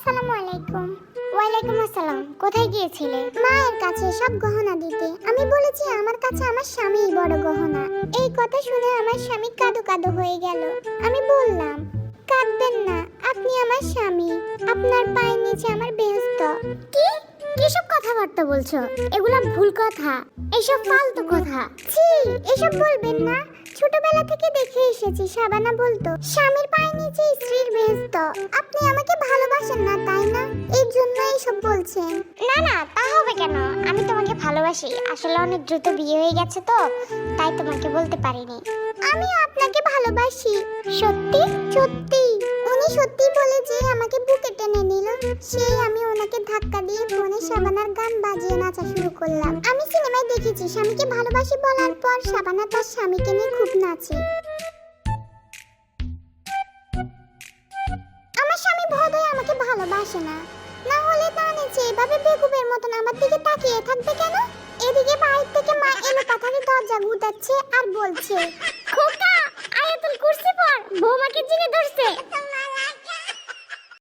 আসসালামু আলাইকুম। ওয়ালাইকুম আসসালাম। কোথায় গিয়েছিলে? মায়ের কাছে সব গহনা দিতে। আমি বলেছি আমার কাছে আমার স্বামীই বড় গহনা। এই কথা শুনে আমার স্বামী কাঁদো কাঁদো হয়ে গেল। আমি বললাম, কাঁদবেন না, আপনি আমার স্বামী, আপনার পায়ের নিচে আমার বেহেশত। কি কিসব কথাবার্তা বলছো? এগুলা ভুল কথা, এসব ফালতু কথা। ছি, এসব বলবেন না। ছোটবেলা থেকে দেখে এসেছি শাবানা বলতো স্বামীর পায়ের নিচে স্ত্রীর বেহেশত। আপনি আমাকে ভালোবাসেন না তাই না? এই জন্য এইসব বলছেন। না না, তা হবে কেন? আমি তোমাকে ভালোবাসি, আসলে অনেক দ্রুত বিয়ে হয়ে গেছে তো তাই তোমাকে বলতে পারিনি। আমি আপনাকে ভালোবাসি, সত্যি সত্যি। উনি সত্যি বলে যে আমাকে বুকে টেনে নিল, সেই আমি ওনাকে ধাক্কা দিয়ে ফোনে শাবানার গান বাজিয়ে নাচা শুরু করলাম। আমি সিনেমায় দেখেছি স্বামীকে ভালোবাসি বলার পর শাবানা তার স্বামীকে নিয়ে খুব নাচে। আমার স্বামী বোধহয় আমাকে ভালোবাসে না, না হলে তা নিচে এভাবে বেকুবের মতন আমার দিকে তাকিয়ে থাকবে কেন? এদিকে বাইরে থেকে মা এলো পাথারে দরজা গুতাচ্ছে আর বলছে, খোকা আয়াতুল কুরসি পড়, বৌমাকে জিনে ধরছে।